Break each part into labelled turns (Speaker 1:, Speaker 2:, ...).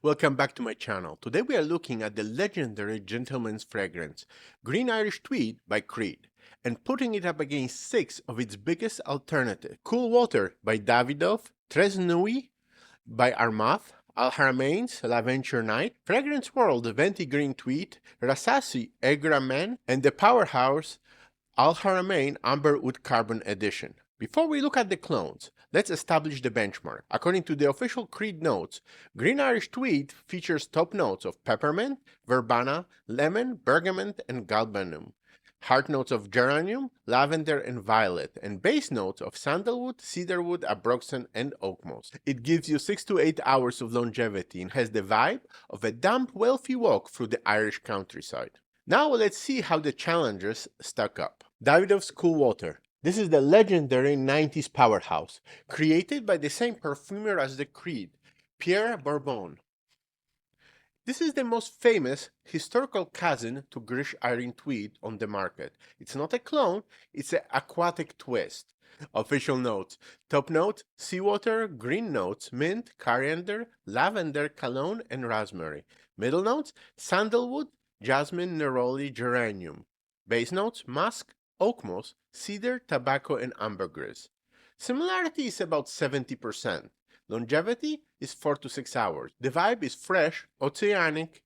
Speaker 1: Welcome back to my channel. Today we are looking at the legendary gentleman's fragrance, Green Irish Tweed by Creed, and putting it up against 6 of its biggest alternatives. Cool Water by Davidoff, Nuit by Armaf, Haramain's Night, Fragrance World Venti Green Tweed, Rasasi Egra and the powerhouse Haramain Amber Wood Carbon Edition. Before we look at the clones, let's establish the benchmark. According to the official Creed notes, Green Irish Tweed features top notes of peppermint, verbena, lemon, bergamot, and galbanum, heart notes of geranium, lavender, and violet, and base notes of sandalwood, cedarwood, abroxan, and oak moss. It gives you 6 to 8 hours of longevity and has the vibe of a damp, wealthy walk through the Irish countryside. Now let's see how the challengers stack up. Davidoff's Cool Water. This is the legendary 90s powerhouse, created by the same perfumer as the Creed, Pierre Bourbon. This is the most famous historical cousin to Green Irish Tweed on the market. It's not a clone, it's an aquatic twist. Official notes. Top notes, seawater, green notes, mint, coriander, lavender, cologne, and raspberry. Middle notes, sandalwood, jasmine, neroli, geranium. Base notes, musk, oak moss, cedar, tobacco, and ambergris. Similarity is about 70%. Longevity is 4 to 6 hours. The vibe is fresh, oceanic,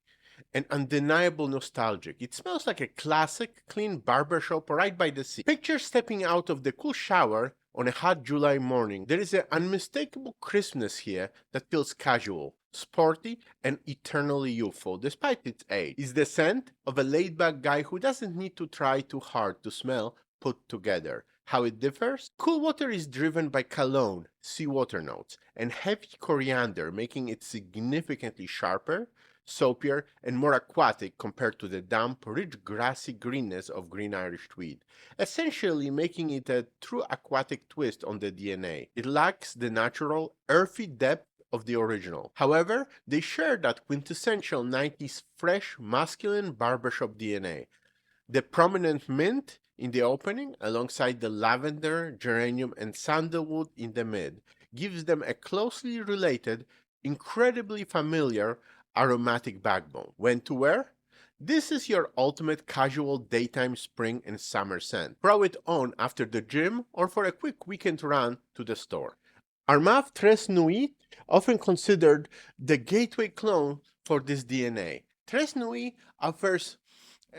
Speaker 1: and undeniable nostalgic. It smells like a classic, clean barbershop right by the sea. Picture stepping out of the cool shower on a hot July morning. There is an unmistakable crispness here that feels casual, sporty, and eternally youthful despite its age. It's the scent of a laid-back guy who doesn't need to try too hard to smell put together. How it differs? Cool Water is driven by cologne, seawater notes, and heavy coriander, making it significantly sharper, soapier, and more aquatic compared to the damp, rich grassy greenness of Green Irish Tweed, essentially making it a true aquatic twist on the DNA. It lacks the natural, earthy depth of the original. However, they share that quintessential 90s fresh, masculine barbershop DNA. The prominent mint in the opening, alongside the lavender, geranium, and sandalwood in the mid, gives them a closely related, incredibly familiar aromatic backbone. When to wear? This is your ultimate casual daytime spring and summer scent. Throw it on after the gym or for a quick weekend run to the store. Armaf Nuit, often considered the gateway clone for this DNA. Nuit offers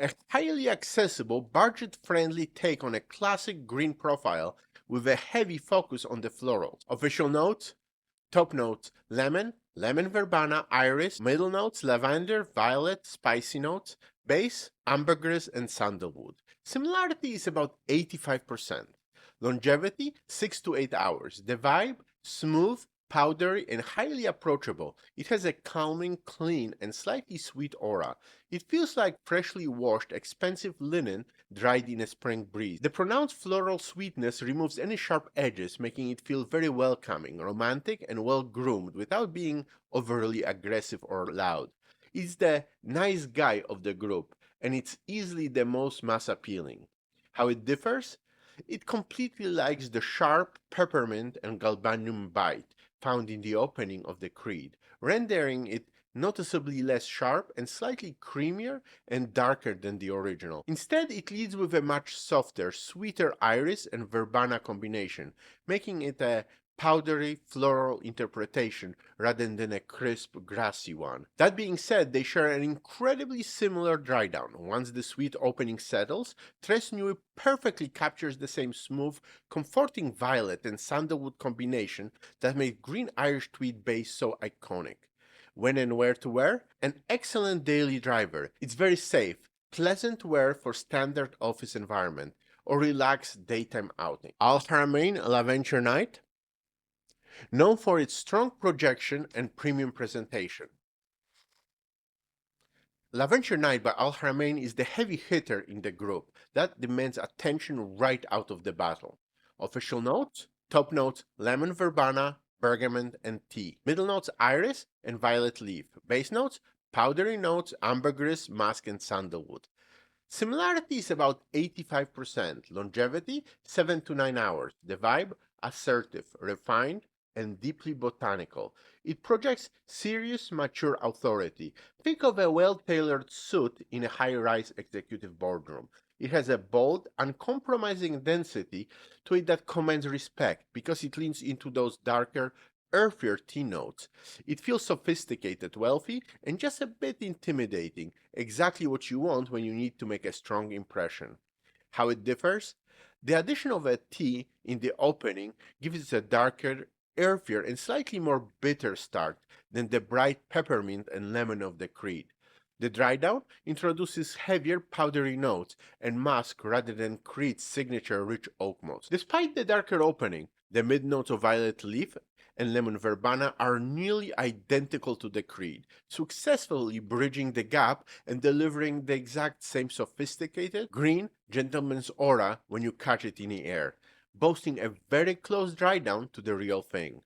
Speaker 1: a highly accessible, budget-friendly take on a classic green profile with a heavy focus on the florals. Official notes, top notes, lemon, lemon verbena, iris, middle notes, lavender, violet, spicy notes, base, ambergris, and sandalwood. Similarity is about 85%. Longevity, 6 to 8 hours. The vibe, smooth, powdery, and highly approachable. It has a calming, clean, and slightly sweet aura. It feels like freshly washed, expensive linen dried in a spring breeze. The pronounced floral sweetness removes any sharp edges, making it feel very welcoming, romantic, and well-groomed without being overly aggressive or loud. It's the nice guy of the group, and it's easily the most mass appealing. How it differs? It completely lacks the sharp peppermint and galbanum bite found in the opening of the Creed, rendering it noticeably less sharp and slightly creamier and darker than the original. Instead, it leads with a much softer, sweeter iris and verbena combination, making it a powdery, floral interpretation rather than a crisp, grassy one. That being said, they share an incredibly similar dry down. Once the sweet opening settles, Tres Nuit perfectly captures the same smooth, comforting violet and sandalwood combination that made Green Irish Tweed base so iconic. When and where to wear? An excellent daily driver. It's very safe, pleasant wear for standard office environment or relaxed daytime outing. Haramain Night, known for its strong projection and premium presentation. Night by Haramain is the heavy hitter in the group that demands attention right out of the battle. Official notes, top notes, lemon verbena, bergamot, and tea. Middle notes, iris and violet leaf. Base notes, powdery notes, ambergris, musk, and sandalwood. Similarity is about 85%. Longevity, 7 to 9 hours. The vibe, assertive, refined, and deeply botanical. It projects serious, mature authority. Think of a well-tailored suit in a high-rise executive boardroom. It has a bold, uncompromising density to it that commands respect because it leans into those darker, earthier tea notes. It feels sophisticated, wealthy, and just a bit intimidating, exactly what you want when you need to make a strong impression. How it differs? The addition of a tea in the opening gives it a darker, earthier, and slightly more bitter start than the bright peppermint and lemon of the Creed. The dry down introduces heavier, powdery notes and musk rather than Creed's signature rich oak notes. Despite the darker opening, the mid notes of violet leaf and lemon verbena are nearly identical to the Creed, successfully bridging the gap and delivering the exact same sophisticated, green, gentleman's aura when you catch it in the air, boasting a very close dry down to the real thing.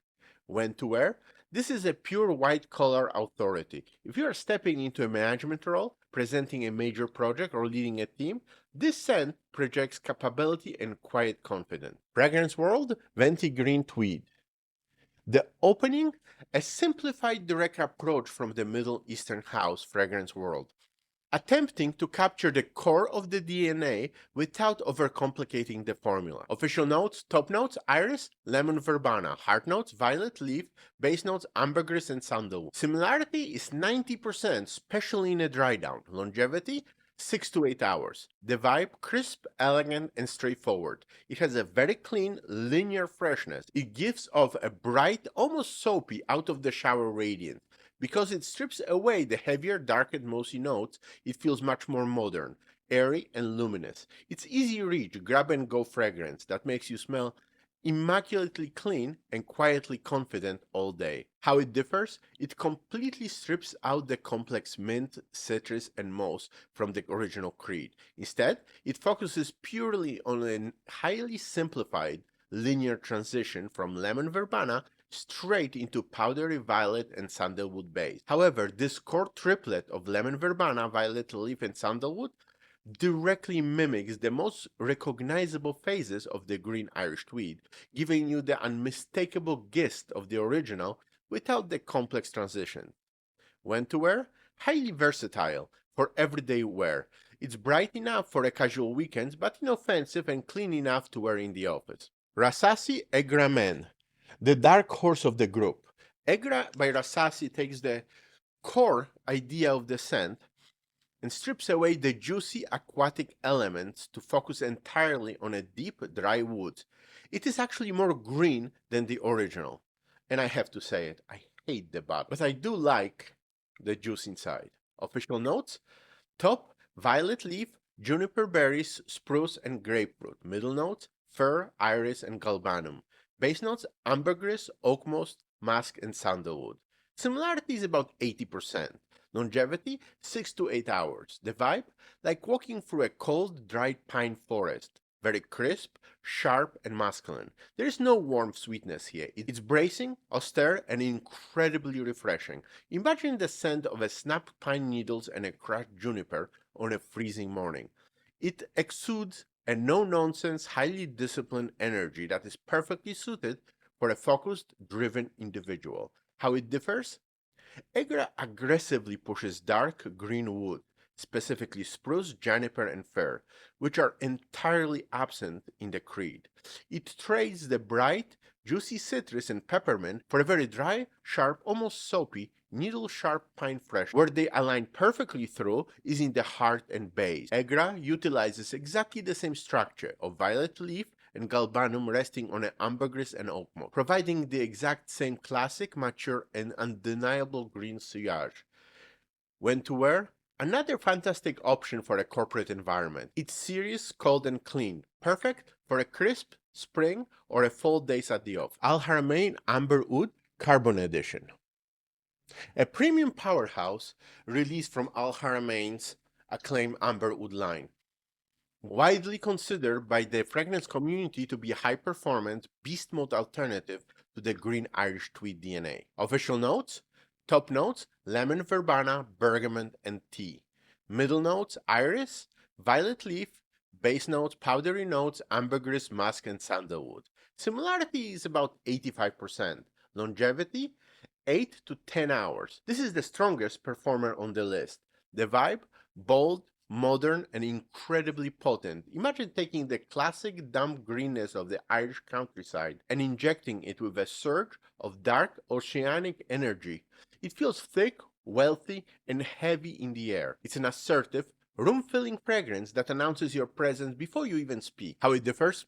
Speaker 1: When to wear? This is a pure white collar authority. If you are stepping into a management role, presenting a major project, or leading a team, this scent projects capability and quiet confidence. Fragrance world, Venti Green Tweed. The opening, a simplified direct approach from the Middle Eastern house fragrance world, attempting to capture the core of the DNA without overcomplicating the formula. Official notes, top notes, iris, lemon verbena, heart notes, violet leaf, base notes, ambergris, and sandalwood. Similarity is 90%, especially in a dry down. Longevity, 6 to 8 hours. The vibe, crisp, elegant, and straightforward. It has a very clean, linear freshness. It gives off a bright, almost soapy, out of the shower radiance. Because it strips away the heavier, darker, mossy notes, it feels much more modern, airy, and luminous. It's easy reach, grab-and-go fragrance that makes you smell immaculately clean and quietly confident all day. How it differs? It completely strips out the complex mint, citrus, and moss from the original Creed. Instead, it focuses purely on a highly simplified, linear transition from lemon verbena straight into powdery violet and sandalwood base. However, this core triplet of lemon verbena, violet leaf, and sandalwood directly mimics the most recognizable phases of the Green Irish Tweed, giving you the unmistakable gist of the original without the complex transition. When to wear? Highly versatile for everyday wear. It's bright enough for a casual weekend, but inoffensive and clean enough to wear in the office. Rasasi Egra, the dark horse of the group. Egra by Rasasi takes the core idea of the scent and strips away the juicy aquatic elements to focus entirely on a deep, dry wood. It is actually more green than the original. And I have to say it, I hate the bottom, but I do like the juice inside. Official notes, top, violet leaf, juniper berries, spruce, and grapefruit. Middle notes, fir, iris, and galbanum. Base notes, ambergris, oak moss, musk, and sandalwood. Similarity is about 80%. Longevity, 6 to 8 hours. The vibe, like walking through a cold, dried pine forest. Very crisp, sharp, and masculine. There is no warm sweetness here. It's bracing, austere, and incredibly refreshing. Imagine the scent of a snapped pine needles and a crushed juniper on a freezing morning. It exudes a no-nonsense, highly disciplined energy that is perfectly suited for a focused, driven individual. How it differs? Egra aggressively pushes dark green wood, specifically spruce, juniper, and fir, which are entirely absent in the Creed. It trades the bright, juicy citrus and peppermint for a very dry, sharp, almost soapy, needle-sharp pine fresh. Where they align perfectly through is in the heart and base. Egra utilizes exactly the same structure of violet leaf and galbanum resting on an ambergris and oak moss, providing the exact same classic, mature, and undeniable green sillage. When to wear? Another fantastic option for a corporate environment. It's serious, cold, and clean, perfect for a crisp spring or a fall days at the office. Haramain Amber Oud Carbon Edition. A premium powerhouse released from Haramain's acclaimed Amber Oud line. Widely considered by the fragrance community to be a high-performance, beast mode alternative to the Green Irish Tweed DNA. Official notes? Top notes, lemon verbena, bergamot, and tea. Middle notes, iris, violet leaf. Base notes, powdery notes, ambergris, musk, and sandalwood. Similarity is about 85%. Longevity, 8 to 10 hours. This is the strongest performer on the list. The vibe, bold, modern, and incredibly potent. Imagine taking the classic damp greenness of the Irish countryside and injecting it with a surge of dark oceanic energy. It feels thick, wealthy, and heavy in the air. It's an assertive, room-filling fragrance that announces your presence before you even speak. How it differs?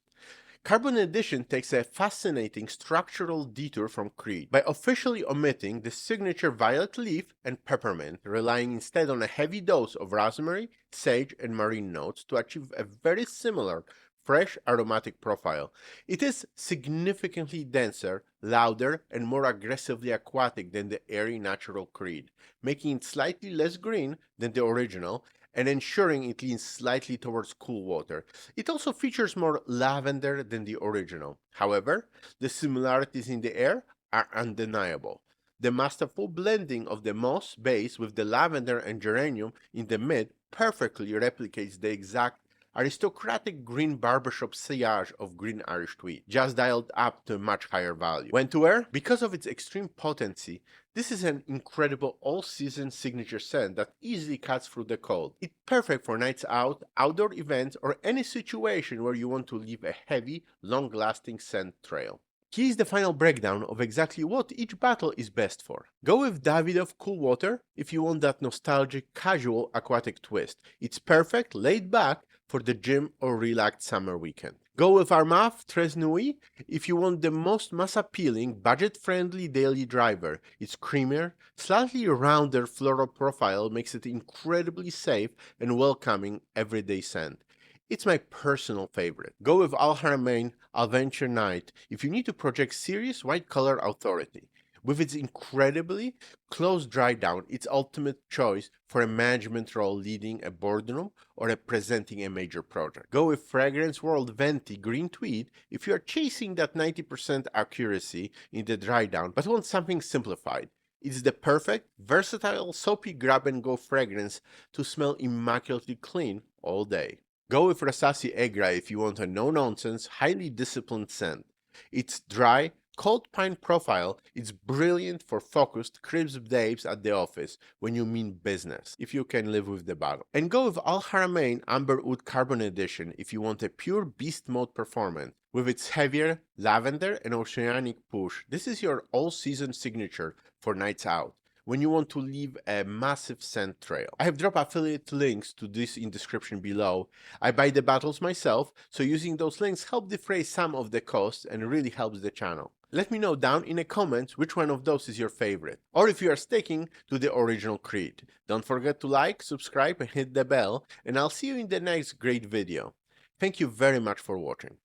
Speaker 1: Carbon Edition takes a fascinating structural detour from Creed by officially omitting the signature violet leaf and peppermint, relying instead on a heavy dose of rosemary, sage, and marine notes to achieve a very similar, fresh aromatic profile. It is significantly denser, louder, and more aggressively aquatic than the airy natural Creed, making it slightly less green than the original and ensuring it leans slightly towards cool water. It also features more lavender than the original. However, the similarities in the air are undeniable. The masterful blending of the moss base with the lavender and geranium in the mid perfectly replicates the exact aristocratic green barbershop sillage of Green Irish Tweed, just dialed up to a much higher value. When to wear? Because of its extreme potency, this is an incredible all-season signature scent that easily cuts through the cold. It's perfect for nights out, outdoor events, or any situation where you want to leave a heavy, long-lasting scent trail. Here's the final breakdown of exactly what each bottle is best for. Go with Davidoff Cool Water if you want that nostalgic, casual aquatic twist. It's perfect, laid back, for the gym or relaxed summer weekend. Go with Armaf Nuit if you want the most mass-appealing, budget-friendly daily driver. Its creamier, slightly rounder floral profile makes it incredibly safe and welcoming everyday scent. It's my personal favorite. Go with Haramain Adventure Night if you need to project serious white collar authority. With its incredibly close dry down, its ultimate choice for a management role leading a boardroom or presenting a major project. Go with Fragrance World Venti Green Tweed if you are chasing that 90% accuracy in the dry down but want something simplified. It's the perfect, versatile, soapy grab-and-go fragrance to smell immaculately clean all day. Go with Rasasi Egra if you want a no-nonsense, highly disciplined scent. Its dry, cold pine profile is brilliant for focused, crisp days at the office when you mean business, if you can live with the bottle. And go with Al Haramain Amber Oud Carbon Edition if you want a pure beast mode performance. With its heavier lavender and oceanic push, this is your all-season signature for nights out when you want to leave a massive scent trail. I have dropped affiliate links to this in description below. I buy the bottles myself, so using those links help defray some of the costs and really helps the channel. Let me know down in the comments which one of those is your favorite, or if you are sticking to the original Creed. Don't forget to like, subscribe, and hit the bell, and I'll see you in the next great video. Thank you very much for watching.